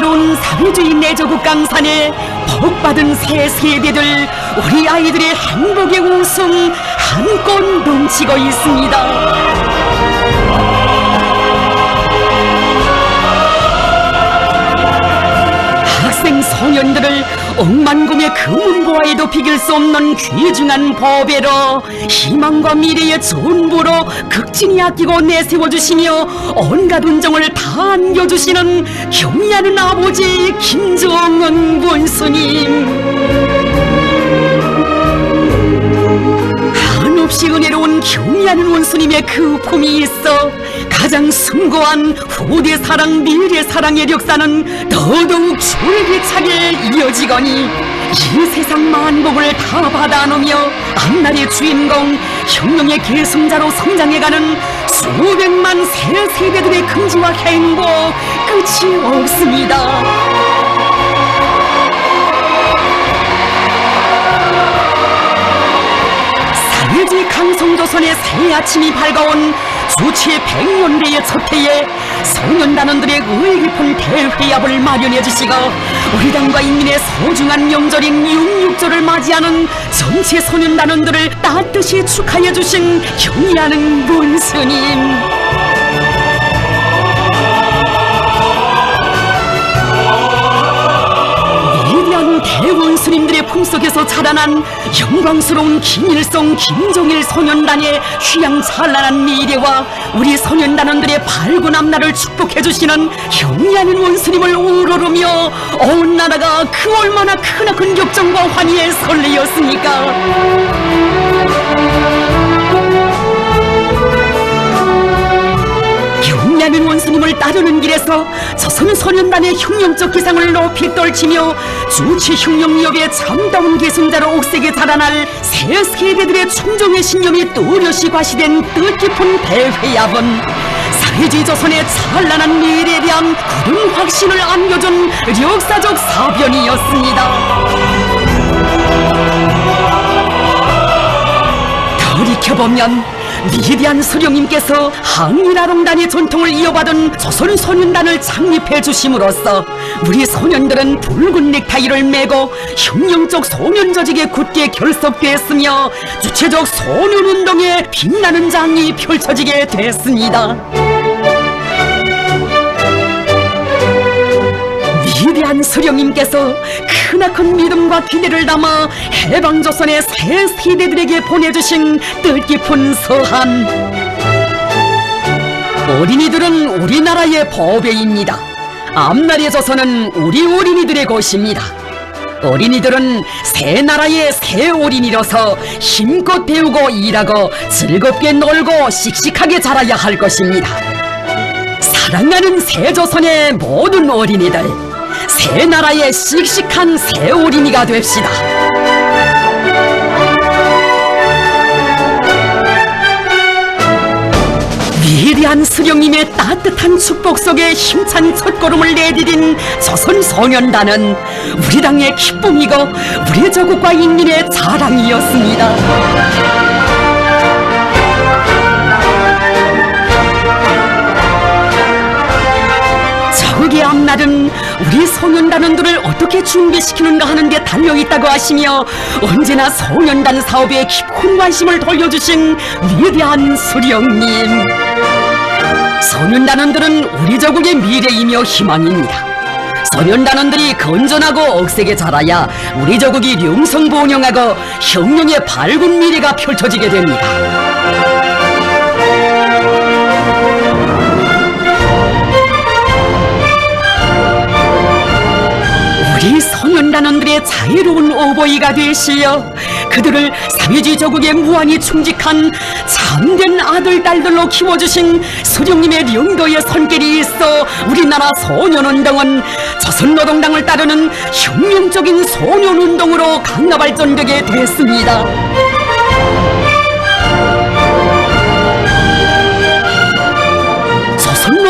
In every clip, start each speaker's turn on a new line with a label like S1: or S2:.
S1: 새로운 사회주의 내조국 강산에 복받은 새 세대들, 우리 아이들의 행복의 웃음 한껏 넘치고 있습니다. 학생 소년들을 억만금의 금은보화에도 비길 수 없는 귀중한 법외로 희망과 미래의 전부로 극진히 아끼고 내세워주시며 온갖 운정을 다 안겨주시는 경의하는 아버지 김정은 원수님, 한없이 은혜로운 경의하는 원수님의 그 품이 있어 가장 숭고한 후대 사랑 미래 사랑의 역사는 더더욱 줄기차게 이어지거니 이 세상 만복을 다 받아놓으며 앞날의 주인공 혁명의 계승자로 성장해가는 수백만 새 세대들의 긍지와 행복 끝이 없습니다. 사회주의 강성조선의 새 아침이 밝아온 주치 100년대의 첫 해에 소년단원들의 의 깊은 대회합을 마련해 주시고 우리 당과 인민의 소중한 명절인 6.6조를 맞이하는 전체 소년단원들을 따뜻이 축하해 주신 경의하는 원수님, 대원수님들의 품속에서 자라난 영광스러운 김일성, 김정일 소년단의 휘황찬란한 미래와 우리 소년단원들의 밝은 앞날을 축복해주시는 경의하는 원수님을 우러르며 온 나라가 그 얼마나 크나큰 격정과 환희에 설레었습니까? 경의하는 원수님을 따르는 길에서 조선 소년단의 혁명적 기상을 높이 떨치며 주치 혁명력의 참다운 계승자로 옥색에 자라날 새 세대들의 충정의 신념이 또렷이 과시된 뜻깊은 대회합은 사회주의 조선의 찬란한 미래에 대한 굳은 확신을 안겨준 역사적 사변이었습니다. 돌이켜보면 위대한 수령님께서 항일아롱단의 전통을 이어받은 조선 소년단을 창립해 주심으로써 우리 소년들은 붉은 넥타이를 메고 혁명적 소년 조직에 굳게 결속되었으며 주체적 소년운동에 빛나는 장이 펼쳐지게 됐습니다. 위대한 수령님께서 크나큰 믿음과 기대를 담아 해방조선의 새 세대들에게 보내주신 뜻깊은 서한. 어린이들은 우리나라의 보배입니다. 앞날의 조선은 우리 어린이들의 곳입니다. 어린이들은 새 나라의 새 어린이로서 힘껏 배우고 일하고 즐겁게 놀고 씩씩하게 자라야 할 것입니다. 사랑하는 새 조선의 모든 어린이들, 새 나라의 씩씩한 새 어린이가 됩시다. 위대한 수령님의 따뜻한 축복 속에 힘찬 첫걸음을 내디딘 조선 소년단은 우리 당의 기쁨이고 우리 조국과 인민의 자랑이었습니다. 적의 앞날은 우리 소년단원들을 어떻게 준비시키는가 하는 데 달려있다고 하시며 언제나 소년단 사업에 깊은 관심을 돌려주신 위대한 수령님, 소년단원들은 우리 조국의 미래이며 희망입니다. 소년단원들이 건전하고 억세게 자라야 우리 조국이 명성번영하고 혁명의 밝은 미래가 펼쳐지게 됩니다. 우리 소년단원들의 자유로운 오보이가 되시어 그들을 사회주의 조국에 무한히 충직한 참된 아들, 딸들로 키워주신 수령님의 영도의 손길이 있어 우리나라 소년운동은 조선노동당을 따르는 혁명적인 소년운동으로 강화발전되게 됐습니다.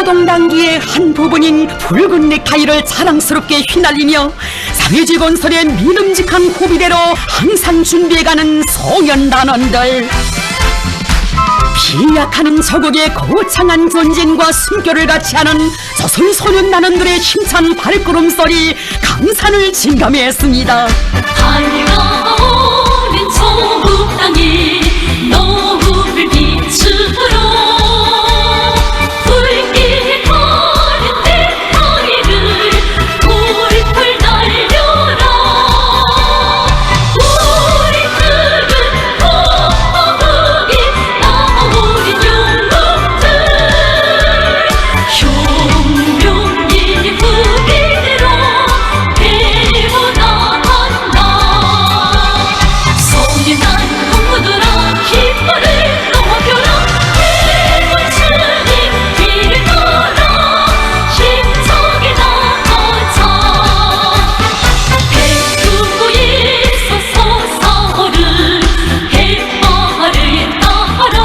S1: 노동당기의 한 부분인 붉은 넥타이를 자랑스럽게 휘날리며 사회주의 건설의 믿음직한 호비대로 항상 준비해가는 소년단원들, 기약하는 저국의 거창한 전쟁과 숨결을 같이 하는 조선 소년 나는들의 힘찬 발걸음소리 강산을 진감했습니다.
S2: 밝아오는 조국 땅이 노을을 비추도록 불길 거는 내 다리를 훌훌 날려라. 우리들은 거북이 나오는 영웅들 흉룡이 후기대로 배워나간다. 소년단 동무들아 깃발을 넘겨라. 해골주님 길을 걸어 힘차게 나가자. 백두고에서 솟아오른 햇발을 따라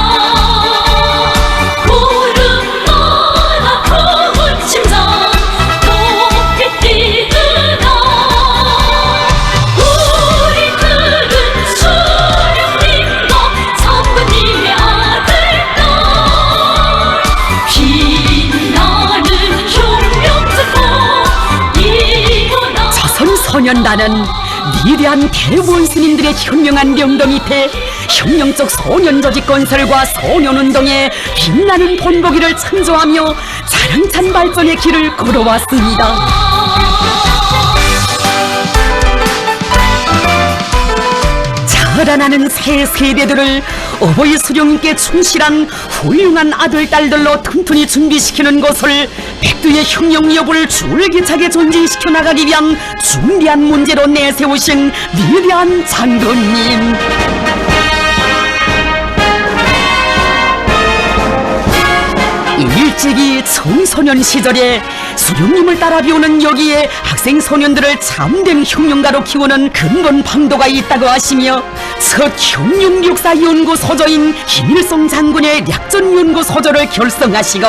S2: 구름 나라 고운 심장 높이 뛰느라. 우리들은 수령님과 장군님의 아들딸 빛나는 흉룡특보 이구나.
S1: 조선 소년단은 위대한 대원 스님들의 현명한 명도 밑에 혁명적 소년 조직 건설과 소년운동에 빛나는 본보기를 창조하며 자랑찬 발전의 길을 걸어왔습니다. 자라나는 새 세대들을 어버이 수령님께 충실한 훌륭한 아들, 딸들로 튼튼히 준비시키는 것을 백두의 혁명 여부를 줄기차게 전진시켜 나가기 위한 중대한 문제로 내세우신 위대한 장군님. 일찍이 청소년 시절에 수령님을 따라 배우는 여기에 학생 소년들을 참된 혁명가로 키우는 근본 방도가 있다고 하시며 첫 혁명역사연구소조인 김일성 장군의 약전연구소조를 결성하시고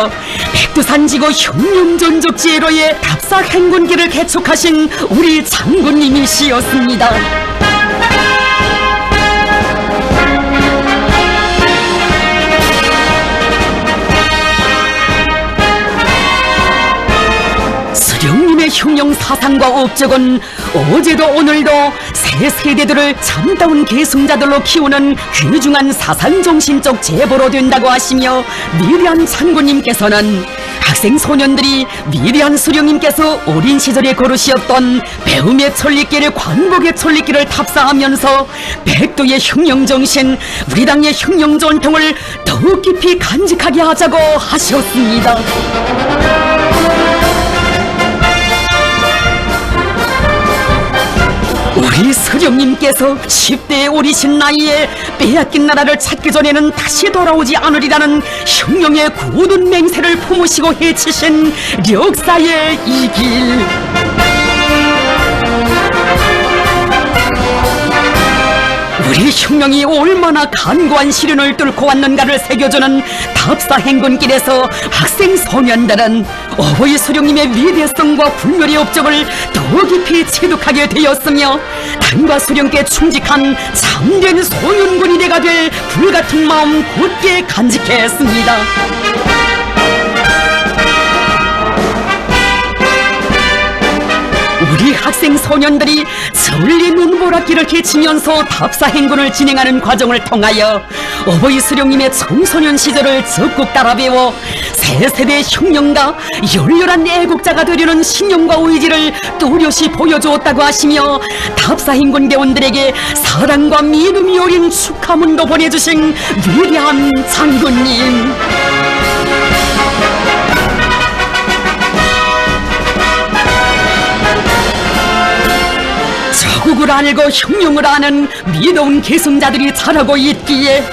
S1: 백두산지구 혁명전적지혜로의 답사행군기를 개척하신 우리 장군님이시였습니다. 수령님의 혁명 사상과 업적은 어제도 오늘도 새 세대들을 참다운 계승자들로 키우는 귀중한 사상정신적 제보로 된다고 하시며 위대한 장군님께서는 학생 소년들이 위대한 수령님께서 어린 시절에 걸으시었던 배움의 천리길을 광복의 천리길을 탑사하면서 백두의 혁명정신, 우리 당의 혁명 전통을 더욱 깊이 간직하게 하자고 하셨습니다. 우리 수령님께서 10대에 오리신 나이에 빼앗긴 나라를 찾기 전에는 다시 돌아오지 않으리라는 혁명의 굳은 맹세를 품으시고 해치신 역사의 이 길. 우리 혁명이 얼마나 간고한 시련을 뚫고 왔는가를 새겨주는 답사행군길에서 학생 소년들은 어버이 수령님의 위대성과 불멸의 업적을 더 깊이 체득하게 되었으며 당과 수령께 충직한 참된 소년군이 되가 될 불같은 마음 굳게 간직했습니다. 우리 학생 소년들이 전리 눈보라길을 개치면서 답사행군을 진행하는 과정을 통하여 어버이 수령님의 청소년 시절을 적극 따라 배워 새 세대의 혁명가, 열렬한 애국자가 되려는 신념과 의지를 뚜렷이 보여주었다고 하시며 답사행군 대원들에게 사랑과 믿음이 어린 축하문도 보내주신 위대한 장군님. 조국을 알고 혁명을 아는 믿어온 계승자들이 자라고 있기에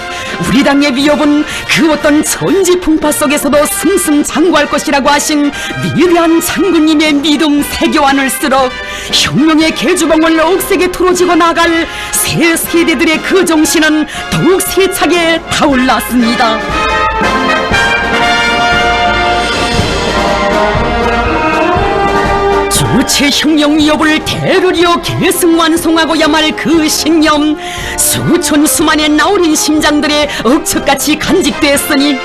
S1: 우리 당의 위협은 그 어떤 전지풍파 속에서도 승승장구할 것이라고 하신 위대한 장군님의 믿음 세교안을수록 혁명의 계주봉을 억세게 틀어지고 나갈 새 세대들의 그 정신은 더욱 세차게 타올랐습니다. 수치 흉령 위협을 대르리어 계승완송하고야 말 그 신념, 수천 수만의 나어린 심장들의 억척같이 간직되었으니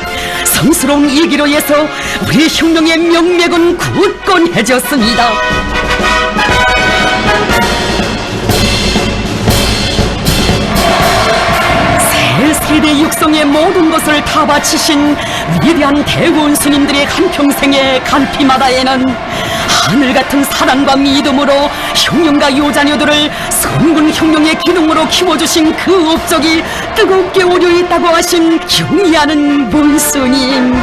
S1: 성스러운 이 기로에서 우리 흉령의 명맥은 굳건해졌습니다. 세대 육성의 모든 것을 다 바치신 위대한 대원 스님들의 한평생의 갈피마다에는 하늘같은 사랑과 믿음으로 흉령과 요자녀들을 성군 흉령의 기둥으로 키워주신 그 업적이 뜨겁게 오려있다고 하신 경의하는 문스님.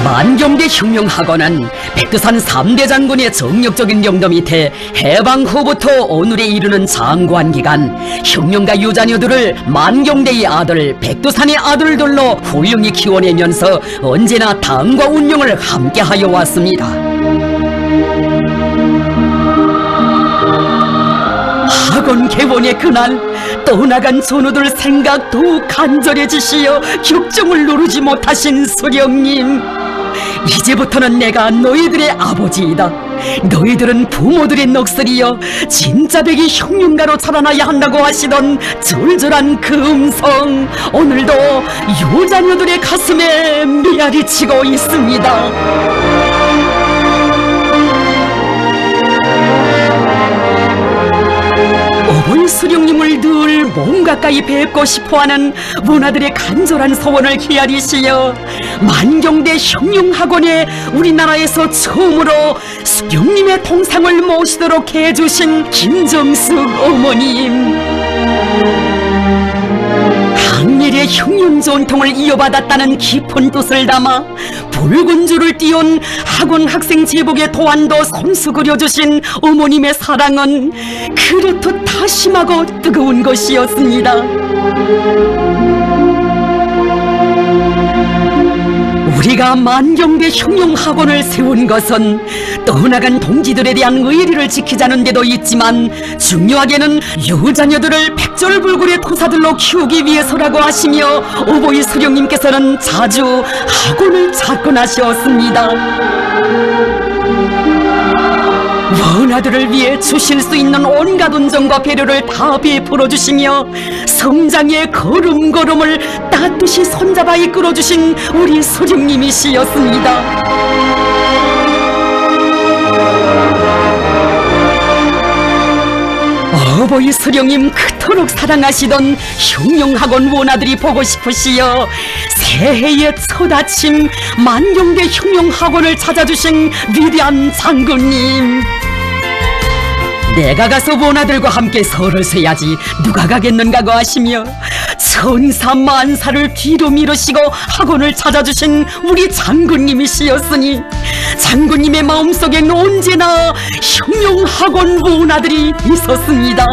S1: 만경대 흉령학원은 백두산 3대 장군의 정력적인 영도 밑에 해방 후부터 오늘에 이르는 장관기간 흉령과 유자녀들을 만경대의 아들 백두산의 아들들로 훌륭히 키워내면서 언제나 당과 운명을 함께하여 왔습니다. 학원 개원의 그날 떠나간 전우들 생각도 간절해지시어 격정을 누르지 못하신 수령님, 이제부터는 내가 너희들의 아버지이다. 너희들은 부모들의 넋을이여 진짜 백이 흉령가로 자라나야 한다고 하시던 절절한 그 음성, 오늘도 요자녀들의 가슴에 메아리치고 있습니다. 오본 수령님을 늘 몸 가까이 뵙고 싶어하는 문화들의 간절한 소원을 헤아리시어 만경대 흉령학원에 우리나라에서 처음으로 수령님의 통상을 모시도록 해주신 김정숙 어머님, 항일의 흉령 전통을 이어받았다는 깊은 뜻을 담아 붉은 줄을 띄운 학원 학생 제복의 도안도 손수 그려주신 어머님의 사랑은 그렇듯 다심하고 뜨거운 것이었습니다. 우리가 만경대 흉령학원을 세운 것은 떠나간 동지들에 대한 의리를 지키자는 데도 있지만 중요하게는 유자녀들을 백절불굴의 토사들로 키우기 위해서라고 하시며 오보이 수령님께서는 자주 학원을 찾곤하셨습니다. 원아들을 위해 주실 수 있는 온갖 은정과 배려를 다 베풀어 주시며 성장의 걸음걸음을 따뜻이 손잡아 이끌어 주신 우리 수령님이시였습니다. 어버이 수령님 그토록 사랑하시던 흉령학원 원아들이 보고 싶으시어 새해의 첫 아침 만경대 흉령학원을 찾아주신 위대한 장군님, 내가 가서 원아들과 함께 설을 세야지 누가 가겠는가고 하시며 천사 만사를 뒤로 미루시고 학원을 찾아주신 우리 장군님이시였으니 장군님의 마음속엔 언제나 흉령학원 원아들이 있었습니다.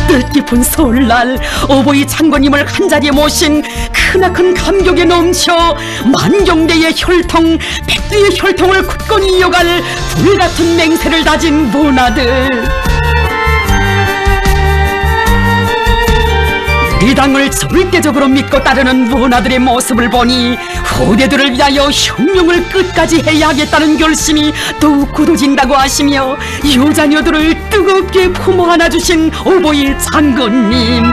S1: 뜻깊은 설날 어버이 장군님을 한자리에 모신 크나큰 감격에 넘쳐 만경대의 혈통, 백두의 혈통을 굳건히 이어갈 불같은 맹세를 다진 문화들, 이 당을 절대적으로 믿고 따르는 문화들의 모습을 보니 후대들을 위하여 흉령을 끝까지 해야 하겠다는 결심이 더욱 굳어진다고 하시며 여자녀들을 뜨겁게 품어 안아주신 오보이 장군님,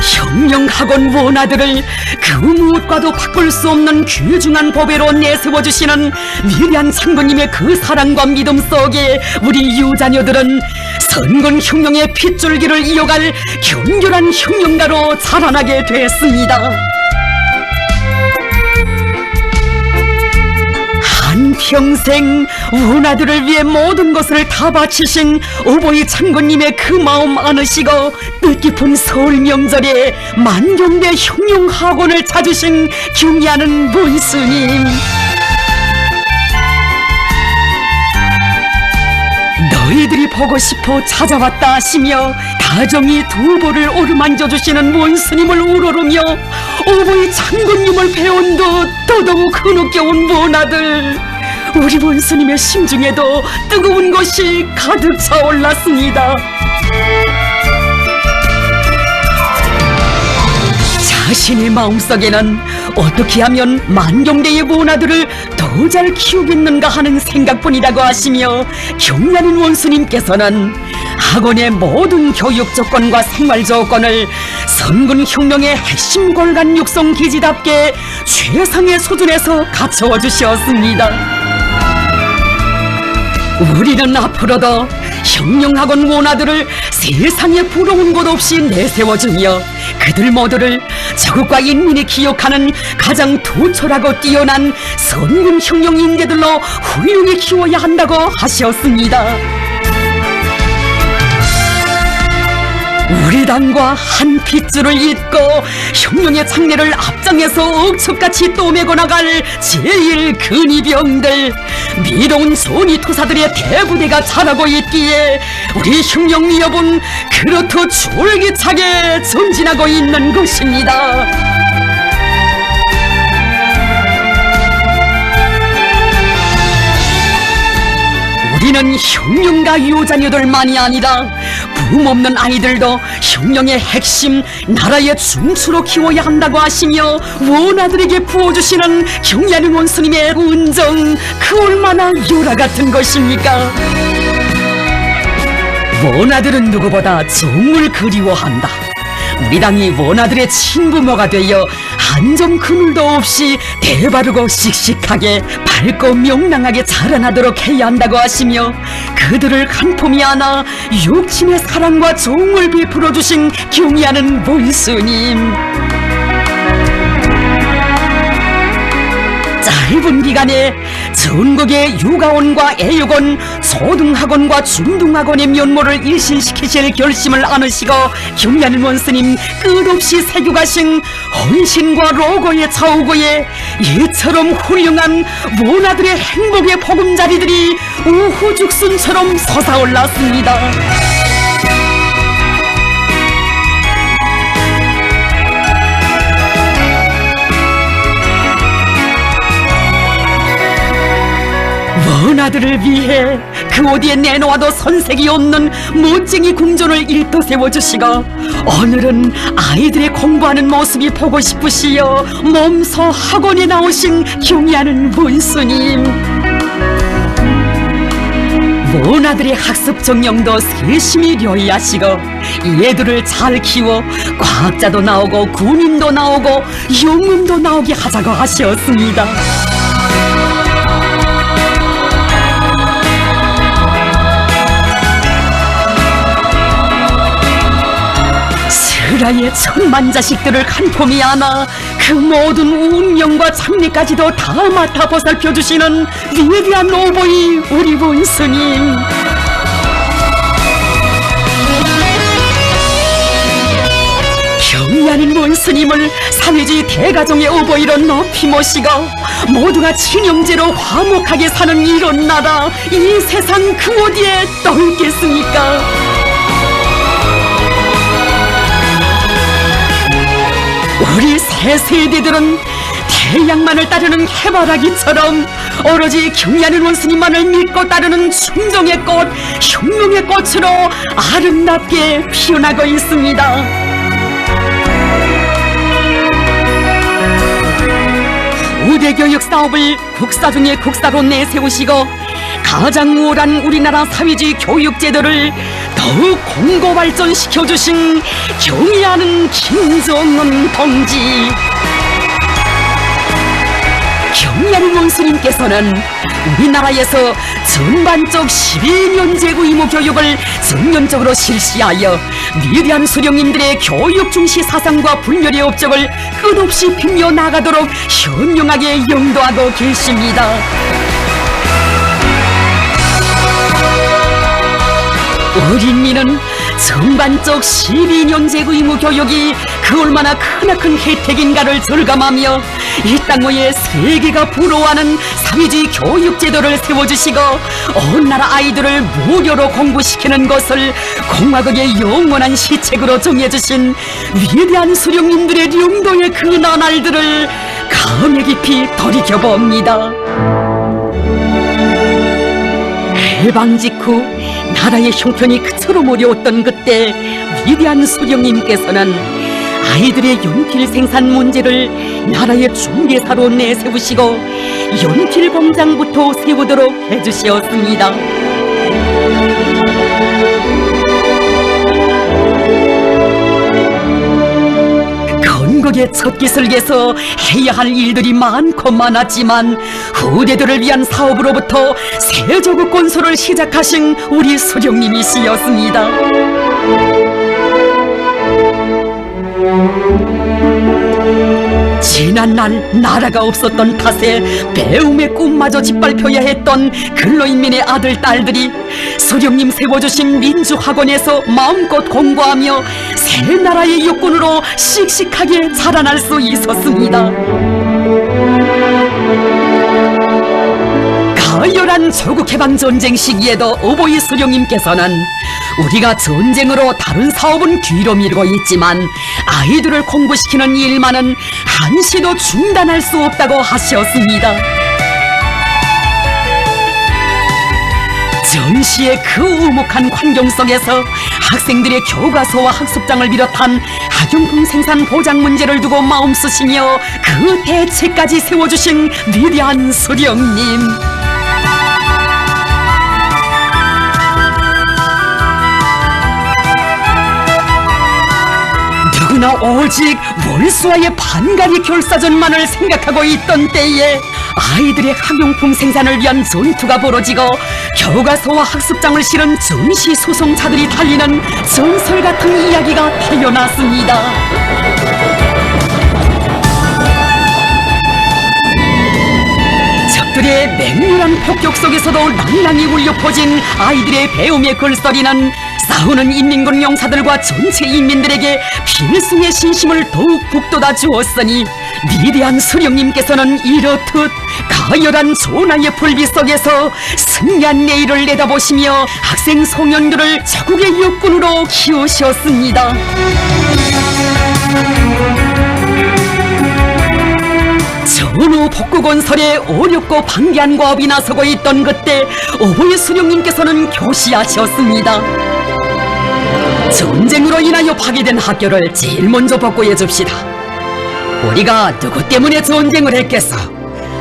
S1: 흉령학원 원아들을 그 무엇과도 바꿀 수 없는 귀중한 법외로 내세워주시는 위대한 장군님의 그 사랑과 믿음 속에 우리 유자녀들은 선군 흉령의 핏줄기를 이어갈 견결한 흉령가로 자라나게 됐습니다. 한평생 원아들을 위해 모든 것을 다 바치신 오보이 장군님의 그 마음 안으시고 뜻깊은 설 명절에 만경대 흉령학원을 찾으신 경의하는 문스님, 너희들이 보고 싶어 찾아왔다 하시며 다정히 두 볼을 오르만져 주시는 문스님을 우러르며 오보이 장군님을 배운 듯 더더욱 흐느껴온 문아들, 우리 원수님의 심중에도 뜨거운 것이 가득 차올랐습니다. 자신의 마음속에는 어떻게 하면 만경대의 원아들을 더 잘 키우겠는가 하는 생각뿐이라고 하시며, 경리하는 원수님께서는 학원의 모든 교육 조건과 생활 조건을 선군 혁명의 핵심 골간 육성 기지답게 최상의 수준에서 갖춰 주셨습니다. 우리는 앞으로도 혁명학원 원아들을 세상에 부러운 곳 없이 내세워주며 그들 모두를 자국과 인민이 기억하는 가장 투철하고 뛰어난 선군 혁명 인재들로 훌륭히 키워야 한다고 하셨습니다. 우리 당과 한 핏줄을 잇고 혁명의 장래를 앞장에서 억척같이 떠매고 나갈 제1근위병들, 미로운 son이투사들의 대부대가 자라고 있기에 우리 혁명 위협은 그렇듯 줄기차게 전진하고 있는 것입니다. 우리는 혁명가 유자녀들만이 아니라 부모없는 아이들도 혁명의 핵심, 나라의 중추로 키워야 한다고 하시며 원아들에게 부어주시는 경리하는 원수님의 은정, 그 얼마나 요라 같은 것입니까? 원아들은 누구보다 정을 그리워한다. 우리 당이 원아들의 친부모가 되어 한 점 그물도 없이 대바르고 씩씩하게 밝고 명랑하게 자라나도록 해야 한다고 하시며, 그들을 간폼히 안아 육친의 사랑과 정을 베풀어 주신 경리하는 원수님, 짧은 기간에 전국의 육아원과 애육원, 초등학원과 중등학원의 면모를 일신시키실 결심을 안으시고 경리하는 원스님 끝없이 새겨가신 헌신과 로고의 좌우고에 이처럼 훌륭한 원아들의 행복의 보금자리들이 우후죽순처럼 솟아올랐습니다. 원아들을 위해 그 어디에 내놓아도 손색이 없는 멋쟁이 궁전을 일떠세워주시고, 오늘은 아이들의 공부하는 모습이 보고 싶으시어 몸소 학원에 나오신 경리하는 원수님, 원아들의 학습 정령도 세심히 료의하시고 얘들을 잘 키워 과학자도 나오고 군인도 나오고 영웅도 나오게 하자고 하셨습니다. 스라의 천만 자식들을 간폼히 안아 그 모든 운명과 장래까지도 다 맡아 보살펴주시는 위대한 오보이 우리 원수님, 경리하는 원수님을 사회주의 대가정의 오보이로 높이 모시고 모두가 친형제로 화목하게 사는 이런 나라, 이 세상 그 어디에 떠 있겠습니까? 우리 새 세대들은 태양만을 따르는 해바라기처럼 오로지 경리하는 원수님만을 믿고 따르는 충정의 꽃, 혁명의 꽃으로 아름답게 피어나고 있습니다. 우대교육 사업을 국사 중에 국사로 내세우시고 가장 우월한 우리나라 사회주의 교육제도를 더욱 공고 발전시켜주신 경리하는 김정은 동지, 경리하는 원수님께서는 우리나라에서 전반적 12년제 의무 교육을 전면적으로 실시하여 위대한 수령님들의 교육 중시 사상과 불멸의 업적을 끝없이 빛며 나가도록 현명하게 영도하고 계십니다. 어린이는 전반적 12년제 의무 교육이 그 얼마나 크나큰 혜택인가를 절감하며 이 땅 위에 세계가 부러워하는 사회주의 교육제도를 세워주시고 온 나라 아이들을 무료로 공부시키는 것을 공화국의 영원한 시책으로 정해주신 위대한 수령님들의 영도의 그 나날들을 감회 깊이 돌이켜봅니다. 해방 직후 나라의 형편이 그처럼 어려웠던 그때 위대한 수령님께서는 아이들의 연필 생산 문제를 나라의 중개사로 내세우시고 연필 공장부터 세우도록 해주시었습니다. 건국의 첫 기슬에서 해야 할 일들이 많고 많았지만 후대들을 위한 사업으로부터 세조국 건설을 시작하신 우리 수령님이시였습니다. 지난날 나라가 없었던 탓에 배움의 꿈마저 짓밟혀야 했던 근로인민의 아들 딸들이 수령님 세워주신 민주학원에서 마음껏 공부하며 새 나라의 육군으로 씩씩하게 자라날 수 있었습니다. 가열한 조국해방전쟁 시기에도 오보이 수령님께서는 우리가 전쟁으로 다른 사업은 뒤로 미루고 있지만 아이들을 공부시키는 일만은 한시도 중단할 수 없다고 하셨습니다. 전시의 그 우묵한 환경 속에서 학생들의 교과서와 학습장을 비롯한 학용품 생산 보장 문제를 두고 마음 쓰시며 그 대책까지 세워주신 위대한 수령님. 누구나 오직 월수와의 반가리 결사전만을 생각하고 있던 때에 아이들의 학용품 생산을 위한 전투가 벌어지고 교과서와 학습장을 실은 전시 소송차들이 달리는 전설 같은 이야기가 태어났습니다. 적들의 맹렬한 폭격 속에서도 낭낭이 울려 퍼진 아이들의 배움의 글소리는 싸우는 인민군 용사들과 전체 인민들에게 필승의 신심을 더욱 북돋아 주었으니 위대한 수령님께서는 이렇듯 가열한 조나의 불빛 속에서 승리한 내일을 내다보시며 학생 소년들을 자국의 육군으로 키우셨습니다. 전후 복구건설에 어렵고 방대한 과업이 나서고 있던 그때 오보이 수령님께서는 교시하셨습니다. 전쟁으로 인하여 파괴된 학교를 제일 먼저 복구해 줍시다. 우리가 누구 때문에 전쟁을 했겠어?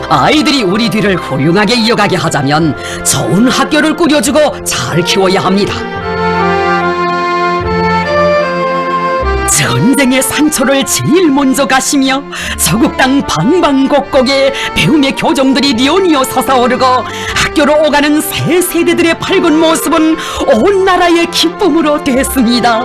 S1: 아이들이 우리 뒤를 훌륭하게 이어가게 하자면 좋은 학교를 꾸려주고 잘 키워야 합니다. 전쟁의 상처를 제일 먼저 가시며 저국 땅 방방곡곡에 배움의 교정들이 리온이어 솟아오르고 학교로 오가는 새 세대들의 밝은 모습은 온 나라의 기쁨으로 됐습니다.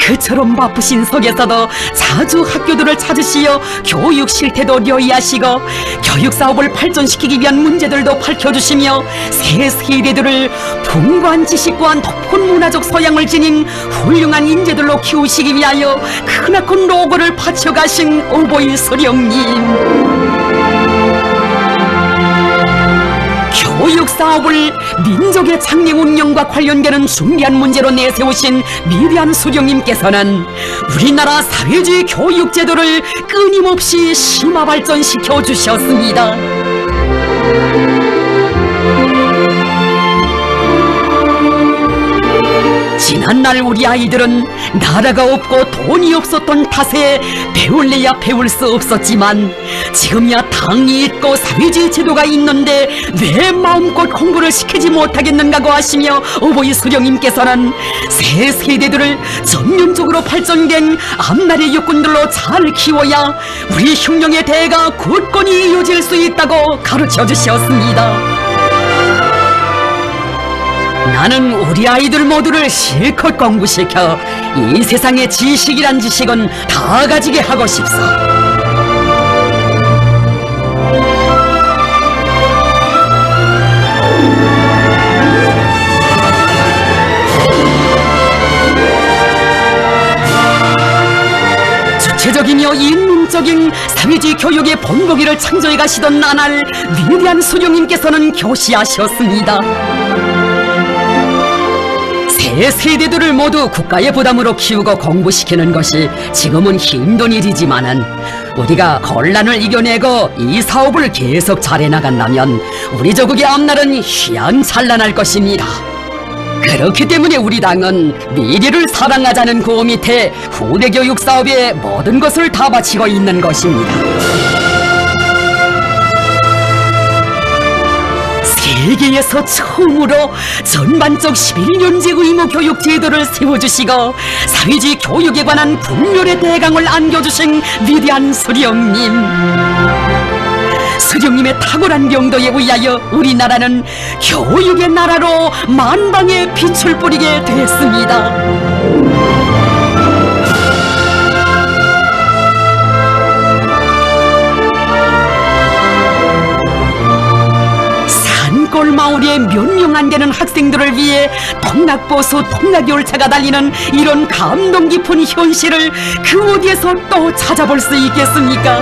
S1: 그처럼 바쁘신 속에서도 자주 학교들을 찾으시어 교육 실태도 려이하시고 교육 사업을 발전시키기 위한 문제들도 밝혀주시며 새 세대들을 풍부한 지식과 높은 문화적 소양을 지닌 훌륭한 인재들로 키우시기 위하여 크나큰 노고를 바쳐가신 오보이 수령님. 교육 사업을 민족의 장래 운영과 관련되는 중대한 문제로 내세우신 위대한 수령님께서는 우리나라 사회주의 교육 제도를 끊임없이 심화 발전시켜 주셨습니다. 지난날 우리 아이들은 나라가 없고 돈이 없었던 탓에 배울래야 배울 수 없었지만 지금이야 당이 있고 사회주의 제도가 있는데 왜 마음껏 공부를 시키지 못하겠는가고 하시며 오보이 수령님께서는 새 세대들을 전면적으로 발전된 앞날의 육군들로 잘 키워야 우리 흉령의 대가 굳건히 이어질 수 있다고 가르쳐 주셨습니다. 나는 우리 아이들 모두를 실컷 공부시켜 이 세상의 지식이란 지식은 다 가지게 하고 싶소. 주체적이며 인문적인 사회주의 교육의 본보기를 창조해 가시던 나날 위대한 수령님께서는 교시하셨습니다. 새 세대들을 모두 국가의 부담으로 키우고 공부시키는 것이 지금은 힘든 일이지만은 우리가 곤란을 이겨내고 이 사업을 계속 잘해 나간다면 우리 조국의 앞날은 휘황찬란할 것입니다. 그렇기 때문에 우리 당은 미래를 사랑하자는 구호 밑에 후대 교육 사업에 모든 것을 다 바치고 있는 것입니다. 세계에서 처음으로 전반적 11년제 의무 교육 제도를 세워주시고 사회주의 교육에 관한 분열의 대강을 안겨주신 위대한 수령님. 수령님의 탁월한 명도에 의하여 우리나라는 교육의 나라로 만방에 빛을 뿌리게 됐습니다. 산골 마을에 몇 명 안 되는 학생들을 위해 통학보수 통학열차가 달리는 이런 감동 깊은 현실을 그 어디에서 또 찾아볼 수 있겠습니까?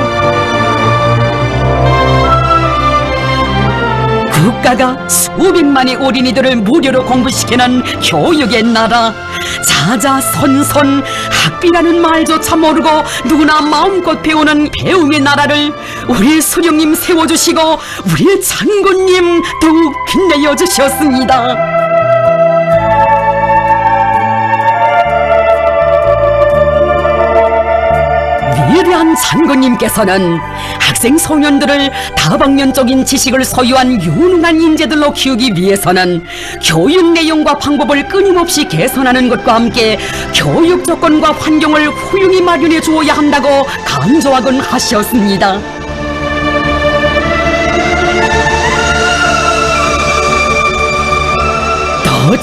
S1: 국가가 수백만의 어린이들을 무료로 공부시키는 교육의 나라, 자자손손 학비라는 말조차 모르고 누구나 마음껏 배우는 배움의 나라를 우리 수령님 세워주시고 우리 장군님 더욱 빛내어 주셨습니다. 위대한 장군님께서는 학생 소년들을 다방면적인 지식을 소유한 유능한 인재들로 키우기 위해서는 교육 내용과 방법을 끊임없이 개선하는 것과 함께 교육 조건과 환경을 훌륭히 마련해 주어야 한다고 강조하곤 하셨습니다.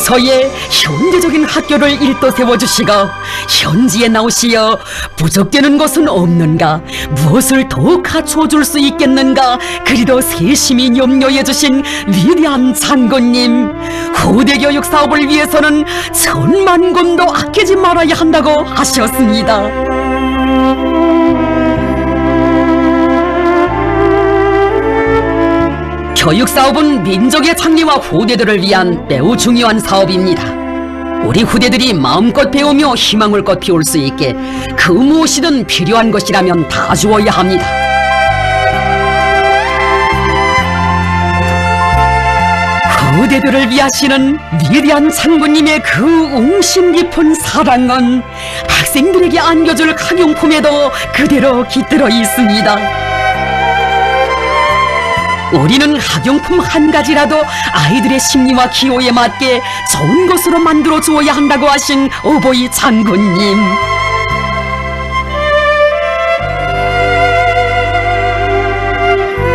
S1: 저의 현대적인 학교를 일도 세워주시고 현지에 나오시어 부족되는 것은 없는가, 무엇을 더 갖춰줄 수 있겠는가 그리도 세심히 염려해주신 위대한 장군님, 후대 교육 사업을 위해서는 천만 권도 아끼지 말아야 한다고 하셨습니다. 교육사업은 민족의 장래와 후대들을 위한 매우 중요한 사업입니다. 우리 후대들이 마음껏 배우며 희망을 꽃피울 수 있게 그 무엇이든 필요한 것이라면 다 주어야 합니다. 후대들을 위하시는 위대한 장군님의 그 웅심 깊은 사랑은 학생들에게 안겨줄 학용품에도 그대로 깃들어 있습니다. 우리는 학용품 한 가지라도 아이들의 심리와 기호에 맞게 좋은 것으로 만들어 주어야 한다고 하신 어버이 장군님.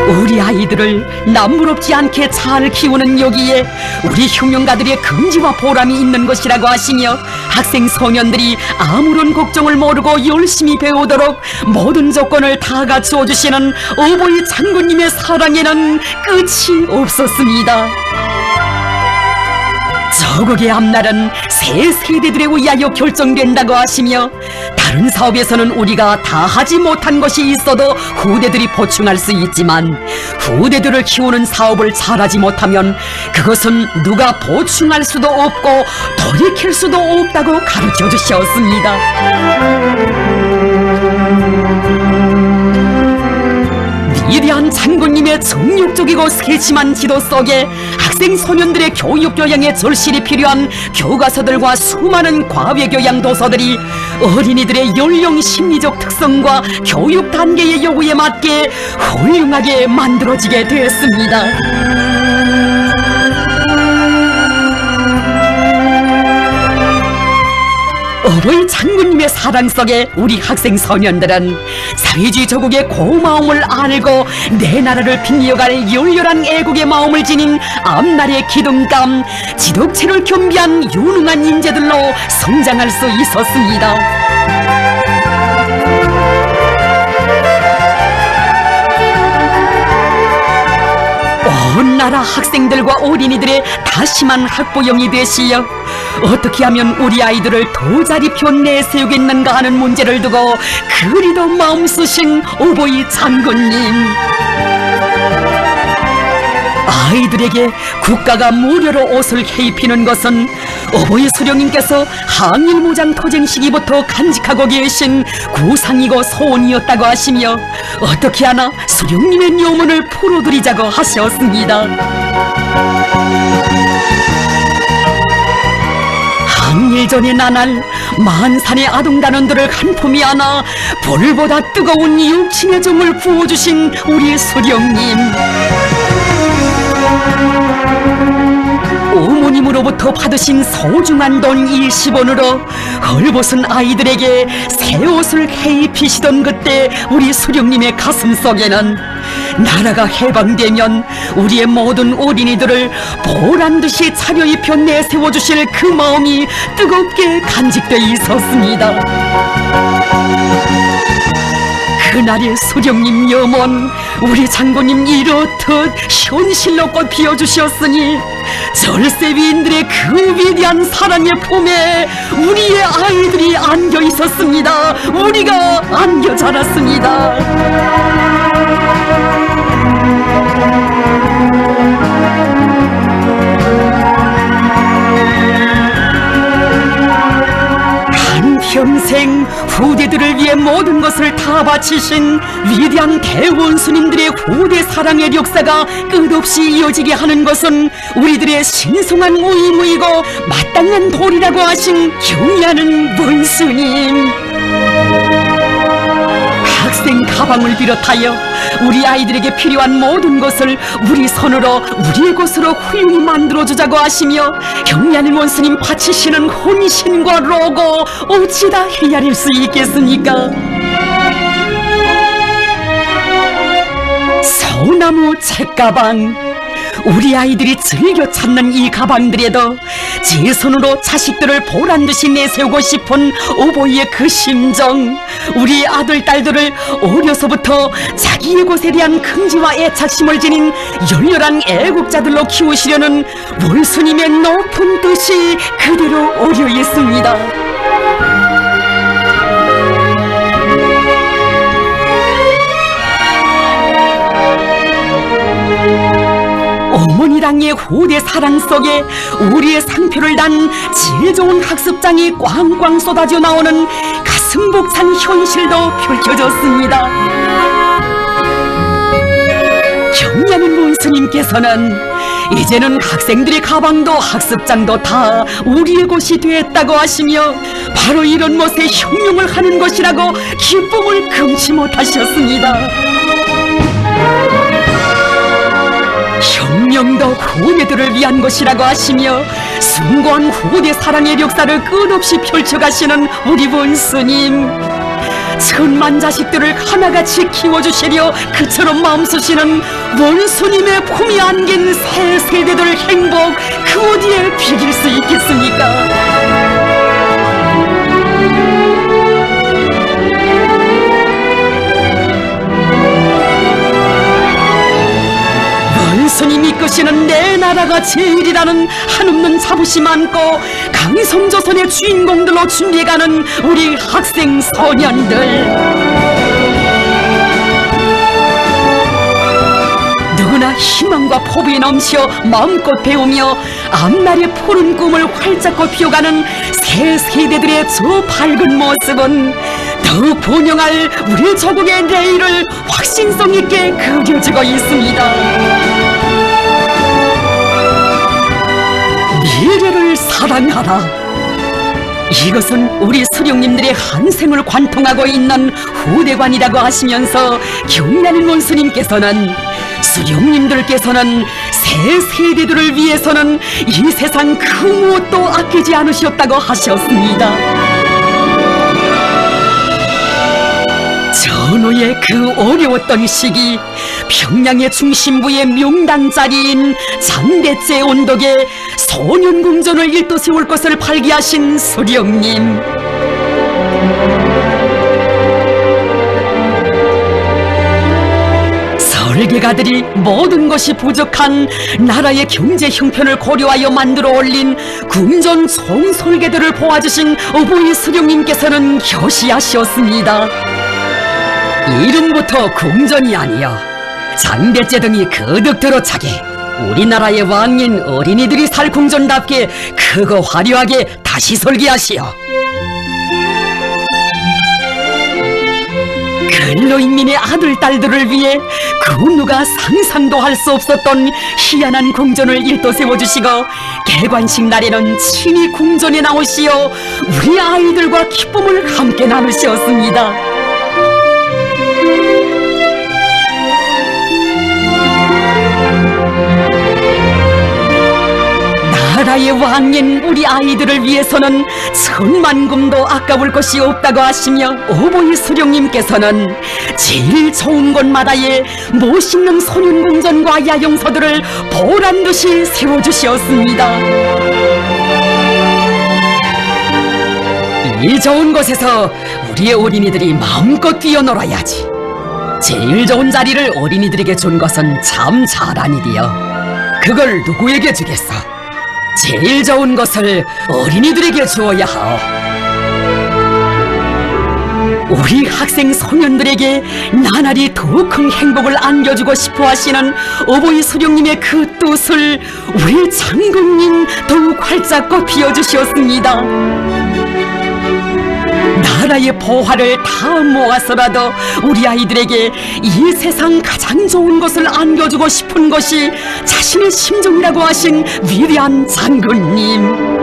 S1: 우리 아이들을 남부럽지 않게 잘 키우는 여기에 우리 혁명가들의 긍지와 보람이 있는 것이라고 하시며 학생 소년들이 아무런 걱정을 모르고 열심히 배우도록 모든 조건을 다 갖추어 주시는 어버이 장군님의 사랑에는 끝이 없었습니다. 조국의 앞날은 새 세대들에 의하여 결정된다고 하시며 다른 사업에서는 우리가 다 하지 못한 것이 있어도 후대들이 보충할 수 있지만 후대들을 키우는 사업을 잘하지 못하면 그것은 누가 보충할 수도 없고 돌이킬 수도 없다고 가르쳐 주셨습니다. 위대한 장군님의 정육적이고 세심한 지도 속에 학생 소년들의 교육 교양에 절실히 필요한 교과서들과 수많은 과외교양 도서들이 어린이들의 연령 심리적 특성과 교육 단계의 요구에 맞게 훌륭하게 만들어지게 되었습니다. 어버이 장군님의 사랑 속에 우리 학생 소년들은 사회주의 조국의 고마움을 알고 내 나라를 빛내어갈 열렬한 애국의 마음을 지닌 앞날의 기둥감, 지독체를 겸비한 유능한 인재들로 성장할 수 있었습니다. 온 나라 학생들과 어린이들의 다심한 학부형이 되시어 어떻게 하면 우리 아이들을 더 잘 입혀 내세우겠는가 하는 문제를 두고 그리도 마음 쓰신 어버이 장군님. 아이들에게 국가가 무료로 옷을 해입히는 것은 어버이 수령님께서 항일무장 토쟁 시기부터 간직하고 계신 구상이고 소원이었다고 하시며 어떻게 하나 수령님의 요문을 풀어드리자고 하셨습니다. 항일전의 나날 만산의 아동단원들을 한품이 안아 불보다 뜨거운 육친의 정을 부어주신 우리 수령님, 어머님으로부터 받으신 소중한 돈 20원으로 헐벗은 아이들에게 새 옷을 해입히시던 그때 우리 수령님의 가슴속에는 나라가 해방되면 우리의 모든 어린이들을 보란듯이 차려입혀 내세워주실 그 마음이 뜨겁게 간직돼 있었습니다. 그날의 수령님 염원, 우리 장군님 이렇듯 현실로 꽃 피워주셨으니 절세 위인들의 그 위대한 사랑의 품에 우리의 아이들이 안겨 있었습니다. 우리가 안겨 자랐습니다. 평생 후대들을 위해 모든 것을 다 바치신 위대한 대원수님들의 후대 사랑의 역사가 끝없이 이어지게 하는 것은 우리들의 신성한 의무이고 마땅한 도리라고 하신 경의하는 원수님. 학생 가방을 비롯하여 우리 아이들에게 필요한 모든 것을 우리 손으로 우리의 것으로 훌륭히 만들어주자고 하시며 경의하는 원수님 바치시는 혼신과 로고 어찌다 헤아릴 수 있겠습니까? 소나무 책가방, 우리 아이들이 즐겨 찾는 이 가방들에도 제 손으로 자식들을 보란듯이 내세우고 싶은 어버이의 그 심정, 우리 아들, 딸들을 어려서부터 자기의 곳에 대한 긍지와 애착심을 지닌 열렬한 애국자들로 키우시려는 원수님의 높은 뜻이 그대로 어려 있습니다. 어머니랑의 후대 사랑 속에 우리의 상표를 단 질 좋은 학습장이 꽝꽝 쏟아져 나오는 가슴 벅찬 현실도 펼쳐졌습니다. 경의하는 원수님께서는 이제는 학생들의 가방도 학습장도 다 우리의 것이 됐다고 하시며 바로 이런 것에 혁명을 하는 것이라고 기쁨을 금치 못하셨습니다. 혁명도 후대들을 위한 것이라고 하시며 숭고한 후대 사랑의 역사를 끝없이 펼쳐가시는 우리 원수님, 천만 자식들을 하나같이 키워주시려 그처럼 마음쓰시는 원수님의 품이 안긴 새 세대들 행복, 그 어디에 비길 수 있겠습니까? 원수님이 이끄시는 내 나라가 제일이라는 한없는 자부심 안고 강성조선의 주인공들로 준비해가는 우리 학생 소년들, 누구나 희망과 포부에 넘쳐 마음껏 배우며 앞날의 푸른 꿈을 활짝 피워가는 새 세대들의 저 밝은 모습은 더욱 번영할 우리 조국의 내일을 확신성 있게 그려지고 있습니다. 미래를 사랑하라. 이것은 우리 수령님들의 한 생을 관통하고 있는 후대관이라고 하시면서 경의하는 원수님께서는, 수령님들께서는 새 세대들을 위해서는 이 세상 그 무엇도 아끼지 않으셨다고 하셨습니다. 전후의 그 어려웠던 시기, 평양의 중심부의 명당자리인 장대째 언덕에 소년궁전을 일도세울 것을 발기하신 수령님, 설계가들이 모든 것이 부족한 나라의 경제 형편을 고려하여 만들어 올린 궁전 총설계들을 보아주신 어버이 수령님께서는 교시하셨습니다. 이름부터 궁전이 아니여 장대째 등이 거듭 들어차게 우리나라의 왕인 어린이들이 살 궁전답게 크고 화려하게 다시 설계하시오. 근로인민의 아들, 딸들을 위해 그 누가 상상도 할 수 없었던 희한한 궁전을 일도 세워주시고 개관식 날에는 친히 궁전에 나오시어 우리 아이들과 기쁨을 함께 나누시었습니다. 나라의 왕인 우리 아이들을 위해서는 천만금도 아까울 것이 없다고 하시며 오보이 수령님께서는 제일 좋은 곳마다에 멋있는 소년궁전과 야영소들을 보란듯이 세워주시었습니다. 이 좋은 곳에서 우리의 어린이들이 마음껏 뛰어놀아야지. 제일 좋은 자리를 어린이들에게 준 것은 참 잘한 일이여. 그걸 누구에게 주겠어? 제일 좋은 것을 어린이들에게 주어야 하오. 우리 학생 소년들에게 나날이 더 큰 행복을 안겨주고 싶어 하시는 어버이 수령님의 그 뜻을 우리 장군님 더욱 활짝 꽃피워 주시었습니다. 나라의 보화를 다 모아서라도 우리 아이들에게 이 세상 가장 좋은 것을 안겨주고 싶은 것이 자신의 심정이라고 하신 위대한 장군님.